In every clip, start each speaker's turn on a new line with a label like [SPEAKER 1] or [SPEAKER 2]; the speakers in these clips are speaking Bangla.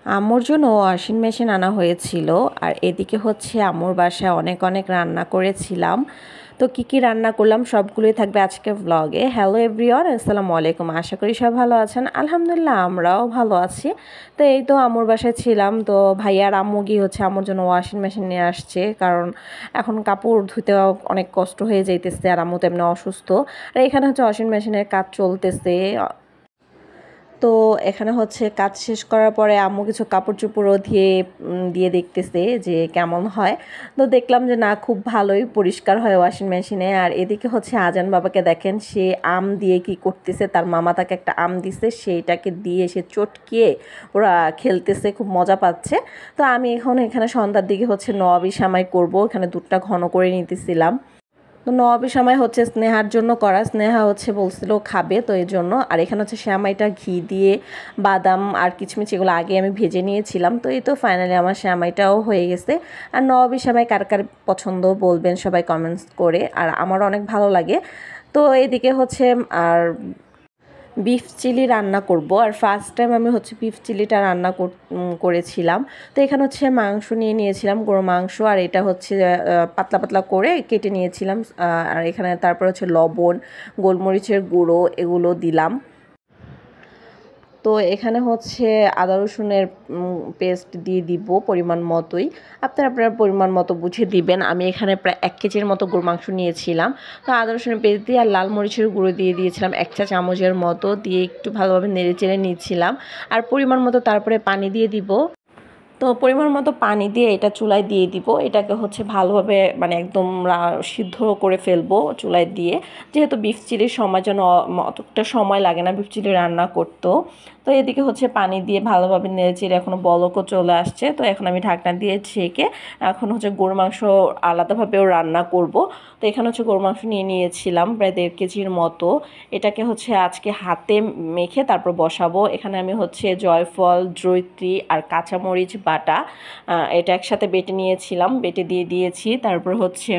[SPEAKER 1] আম্মুর জন্য ওয়াশিং মেশিন আনা হয়েছিল। আর এদিকে হচ্ছে আম্মুর বাসায় অনেক অনেক রান্না করেছিলাম। তো কি কি রান্না করলাম সবগুলোই থাকবে আজকের ব্লগে। হ্যালো এভরিওয়ান, আসসালামু আলাইকুম। আশা করি সব ভালো আছেন। আলহামদুলিল্লাহ আমরাও ভালো আছি। তো এই তো আম্মুর বাসায় ছিলাম। তো ভাইয়ার আম্মু গিয়ে হচ্ছে আম্মুর জন্য ওয়াশিং মেশিন নিয়ে আসছে, কারণ এখন কাপড় ধুতে অনেক কষ্ট হয়ে যাইতেছে, আর আম্মু তো এমনি অসুস্থ। আর এখানে হচ্ছে ওয়াশিং মেশিনের কাজ চলতেছে। তো এখানে হচ্ছে কাজ শেষ করার পরে আম্মু কিছু কাপড় চোপড়ও দিয়ে দেখতেছে যে কেমন হয়। তো দেখলাম যে না, খুব ভালোই পরিষ্কার হয় ওয়াশিং মেশিনে। আর এদিকে হচ্ছে আজান বাবাকে দেখেন, সে আম দিয়ে কি করতেছে। তার মামা তাকে একটা আম দিছে, সেইটাকে দিয়ে সে চটকিয়ে ওরা খেলতেছে, খুব মজা পাচ্ছে। তো আমি এখন এখানে সন্ধ্যার দিকে হচ্ছে নবাবী সেমাই করব, এখানে দুধটা ঘন করে নিতেছিলাম। তো নবাবী সেমাই হচ্ছে স্নেহার জন্য করা, স্নেহা হচ্ছে বলছিল খাবে, তো এই জন্য। আর এখানে হচ্ছে সেমাইটা ঘি দিয়ে বাদাম আর কিশমিশ এগুলো আগে আমি ভেজে নিয়েছিলাম। তো এই তো ফাইনালি আমার সেমাইটাও হয়ে গেছে। আর নবাবী সেমাই কার কার পছন্দ বলবেন সবাই কমেন্টস করে, আর আমার অনেক ভালো লাগে। তো এদিকে হচ্ছে আর বিফ চিলি রান্না করব। আর ফার্স্ট টাইম আমি হচ্ছে বিফ চিলিটা রান্না করেছিলাম। তো এখানে হচ্ছে মাংস নিয়েছিলাম, গরু মাংস। আর এটা হচ্ছে পাতলা পাতলা করে কেটে নিয়েছিলাম। আর এখানে তারপর হচ্ছে লবণ, গোলমরিচের গুঁড়ো এগুলো দিলাম। তো এখানে হচ্ছে আদা রসুনের পেস্ট দিয়ে দিব পরিমাণ মতোই। আপনার পরিমাণ মতো বুঝে দিবেন। আমি এখানে প্রায় 1 কেজির মতো গরুর মাংস নিয়েছিলাম। তো আদা রসুনের পেস্ট দিয়ে আর লাল মরিচের গুঁড়ো দিয়ে দিয়েছিলাম 1 চা চামচের মতো, দিয়ে একটু ভালোভাবে নেড়ে চেড়ে নিচ্ছিলাম। আর পরিমাণ মতো তারপরে পানি দিয়ে দিব। তো পরিমাণ মতো পানি দিয়ে এটা চুলায় দিয়ে দিব। এটাকে হচ্ছে ভালোভাবে মানে একদম সিদ্ধ করে ফেলবো চুলায় দিয়ে, যেহেতু বিফ চিলির সময় যেন অতটা সময় লাগে না বিফ চিলি রান্না করতেও। তো এদিকে হচ্ছে পানি দিয়ে ভালোভাবে নেড়েচেড়ে এখনও বলকও চলে আসছে। তো এখন আমি ঢাকনা দিয়ে ছেঁকে এখন হচ্ছে গরুর মাংস আলাদাভাবেও রান্না করব। তো এখানে হচ্ছে গরুর মাংস নিয়েছিলাম প্রায় 1.5 কেজির মতো। এটাকে হচ্ছে আজকে হাতে মেখে তারপর বসাবো। এখানে আমি হচ্ছে জয়ফল, জয়িত্রী আর কাঁচামরিচ বাটা এটা একসাথে বেটে নিয়েছিলাম, বেটে দিয়ে দিয়েছি। তারপর হচ্ছে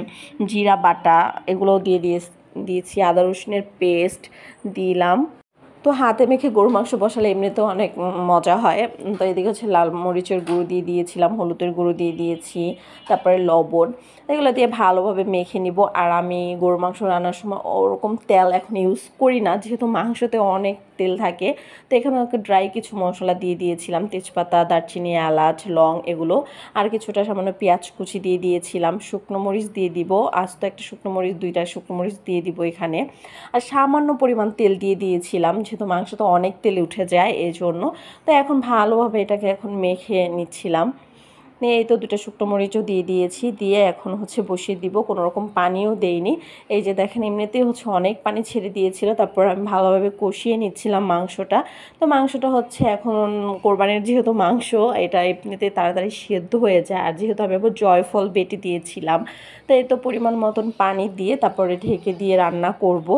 [SPEAKER 1] জিরা বাটা এগুলোও দিয়েছি, আদা রসুনের পেস্ট দিলাম। তো হাতে মেখে গরুর মাংস বসালে এমনিতেও অনেক মজা হয়। তো এদিকে হচ্ছে লাল মরিচের গুঁড়ো দিয়ে দিয়েছিলাম, হলুদের গুঁড়ো দিয়ে দিয়েছি, তারপরে লবণ, এগুলো দিয়ে ভালোভাবে মেখে নিব। আর আমি গরুর মাংস রান্নার সময় ওরকম তেল এখন ইউজ করি না, যেহেতু মাংসতে অনেক তেল থাকে। তো এখানে ড্রাই কিছু মশলা দিয়ে দিয়েছিলাম, তেজপাতা, দারচিনি, এলাচ, লং এগুলো। আর কিছুটা সামান্য পেঁয়াজ কুচি দিয়ে দিয়েছিলাম, শুকনো মরিচ দিয়ে দিব, আস্ত একটা শুকনো মরিচ, 2টা শুকনো মরিচ দিয়ে দিব এখানে। আর সামান্য পরিমাণ তেল দিয়ে দিয়েছিলাম, যেহেতু মাংস তো অনেক তেলে উঠে যায় এই জন্য। তো এখন ভালোভাবে এটাকে এখন মেখে নিচ্ছিলাম। এই তো 2টা শুকনো মরিচও দিয়ে দিয়েছি, দিয়ে এখন হচ্ছে বসিয়ে দিব, কোনো রকম পানিও দেইনি। এই যে দেখেন এমনিতেই হচ্ছে অনেক পানি ছেড়ে দিয়েছিল। তারপর আমি ভালোভাবে কষিয়ে নিচ্ছিলাম মাংসটা। তো মাংসটা হচ্ছে এখন কোরবানির যেহেতু মাংস, এটা এমনিতে তাড়াতাড়ি সেদ্ধ হয়ে যায়। আর যেহেতু আমি আবার জয়ফল বেটে দিয়েছিলাম, তো এই তো পরিমাণ মতন পানি দিয়ে তারপরে ঢেকে দিয়ে রান্না করব।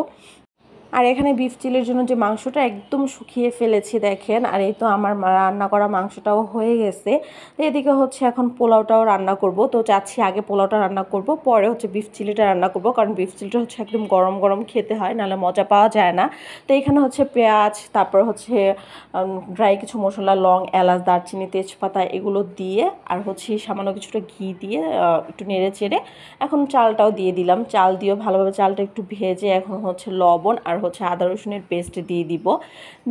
[SPEAKER 1] আর এখানে বিফ চিলির জন্য যে মাংসটা একদম শুকিয়ে ফেলেছি দেখেন। আর এই তো আমার রান্না করা মাংসটাও হয়ে গেছে। তো এদিকে হচ্ছে এখন পোলাওটাও রান্না করব। তো চাচ্ছি আগে পোলাওটা রান্না করব, পরে হচ্ছে বিফ চিলিটা রান্না করব, কারণ বিফ চিলিটা হচ্ছে একদম গরম গরম খেতে হয়, নাহলে মজা পাওয়া যায় না। তো এখানে হচ্ছে পেঁয়াজ, তারপর হচ্ছে ড্রাই কিছু মশলা, লং, এলাচ, দারচিনি, তেজপাতা এগুলো দিয়ে, আর হচ্ছে সামান্য কিছুটা ঘি দিয়ে একটু নেড়ে চেড়ে এখন চালটাও দিয়ে দিলাম। চাল দিয়েও ভালোভাবে চালটা একটু ভেজে এখন হচ্ছে লবণ আর হচ্ছে আদা রসুনের পেস্ট দিয়ে দিব,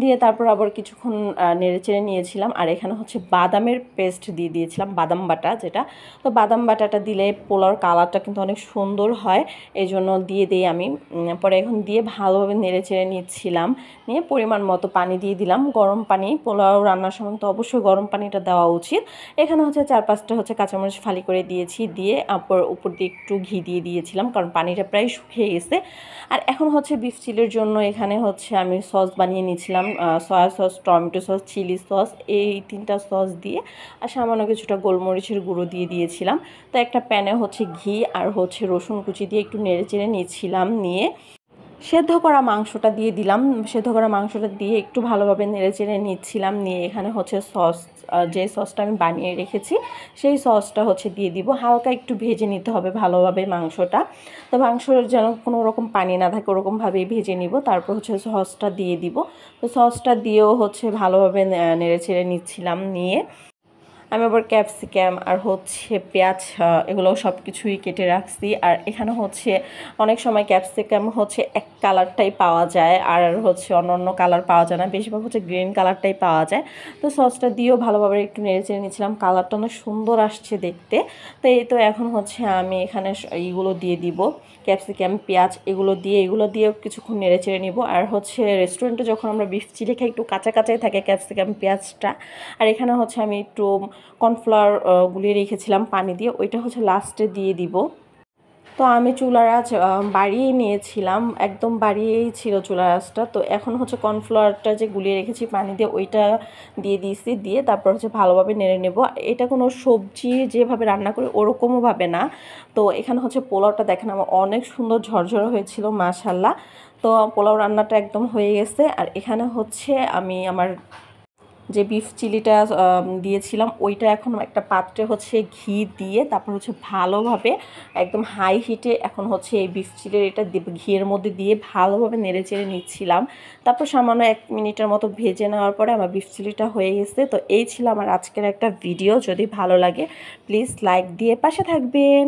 [SPEAKER 1] দিয়ে তারপর আবার কিছুক্ষণ নেড়ে চেড়ে নিয়েছিলাম। আর এখানে হচ্ছে বাদামের পেস্ট দিয়ে দিয়েছিলাম, বাদাম বাটা যেটা। তো বাদাম বাটাটা দিলে পোলাওর কালারটা কিন্তু অনেক সুন্দর হয়, এই জন্য দিয়ে দিই আমি। পরে এখন দিয়ে ভালোভাবে নেড়ে চেড়ে নিচ্ছিলাম, নিয়ে পরিমাণ মতো পানি দিয়ে দিলাম, গরম পানি। পোলাও রান্নার সময় তো অবশ্যই গরম পানিটা দেওয়া উচিত। এখানে হচ্ছে 4-5টা হচ্ছে কাঁচামরিচ ফালি করে দিয়েছি, দিয়ে উপর দিয়ে একটু ঘি দিয়ে দিয়েছিলাম, কারণ পানিটা প্রায় শুকিয়ে গেছে। আর এখন হচ্ছে বিফ চিলির জন্য এখানে হচ্ছে আমি সস বানিয়ে নিয়েছিলাম, soya sauce, tomato sauce, chilli sauce, এই 3টা সস দিয়ে আর সামান্য কিছুটা গোলমরিচের গুঁড়ো দিয়ে দিয়েছিলাম। তো একটা প্যানে হচ্ছে ঘি আর হচ্ছে রসুন কুচি দিয়ে একটু নেড়ে চেড়ে নিয়েছিলাম, নিয়ে সেদ্ধ করা মাংসটা দিয়ে দিলাম। সেদ্ধ করা মাংসটা দিয়ে একটু ভালোভাবে নেড়েচেড়ে নিচ্ছিলাম। নিয়ে এখানে হচ্ছে সস, যে সসটা আমি বানিয়ে রেখেছি সেই সসটা হচ্ছে দিয়ে দিব। হালকা একটু ভেজে নিতে হবে ভালোভাবে মাংসটা। তো মাংসর যেন কোনো রকম পানি না থাকে ওরকমভাবেই ভেজে নিব। তারপর হচ্ছে সসটা দিয়ে দিব। তো সসটা দিয়েও হচ্ছে ভালোভাবে নেড়েচেড়ে নিচ্ছিলাম। নিয়ে আমি আবার ক্যাপসিকাম আর হচ্ছে পেঁয়াজ এগুলো সব কিছুই কেটে রাখছি। আর এখানে হচ্ছে অনেক সময় ক্যাপসিকাম হচ্ছে এক কালারটাই পাওয়া যায়, আর হচ্ছে অন্য অন্য কালার পাওয়া যায় না, বেশিরভাগ হচ্ছে গ্রিন কালারটাই পাওয়া যায়। তো সসটা দিয়েও ভালোভাবে একটু নেড়ে চেড়ে নিয়েছিলাম। কালারটা অনেক সুন্দর আসছে দেখতে। তো এই তো এখন হচ্ছে আমি এখানে এইগুলো দিয়ে দিব, ক্যাপসিকাম পেঁয়াজ এগুলো দিয়েও কিছুক্ষণ নেড়ে চেড়ে নিব। আর হচ্ছে রেস্টুরেন্টে যখন আমরা বিফ চিলি খাই একটু কাঁচা কাঁচাই থাকে ক্যাপসিকাম পেঁয়াজটা। আর এখানে হচ্ছে আমি একটু কর্নফ্লাওয়ার গুলিয়ে রেখেছিলাম পানি দিয়ে, ওইটা হচ্ছে লাস্টে দিয়ে দিব। তো আমি চুলার আঁচ বাড়িয়ে নিয়েছিলাম, একদম বাড়িয়েই ছিল চুলার আঁচটা। তো এখন হচ্ছে কর্নফ্লাওয়ারটা যে গুলিয়ে রেখেছি পানি দিয়ে ওইটা দিয়ে দিয়েছি। দিয়ে তারপর হচ্ছে ভালোভাবে নেড়ে নেব। এটা কোনো সবজি যেভাবে রান্না করি ওরকমভাবে না। তো এখানে হচ্ছে পোলাওটা দেখেন আমার অনেক সুন্দর ঝরঝরে হয়েছিল মাশাল্লাহ। তো পোলাও রান্নাটা একদম হয়ে গেছে। আর এখানে হচ্ছে আমি আমার যে বিফ চিলিটা দিয়েছিলাম ওইটা এখন একটা পাত্রে হচ্ছে ঘি দিয়ে তারপর হচ্ছে ভালোভাবে একদম হাই হিটে এখন হচ্ছে এই বিফ চিলির এটা ঘিয়ের মধ্যে দিয়ে ভালোভাবে নেড়ে চেড়ে নিচ্ছিলাম। তারপর সামান্য 1 মিনিটের মতো ভেজে নেওয়ার পরে আমার বিফ চিলিটা হয়ে গেছে। তো এই ছিল আমার আজকের একটা ভিডিও। যদি ভালো লাগে প্লিজ লাইক দিয়ে পাশে থাকবেন।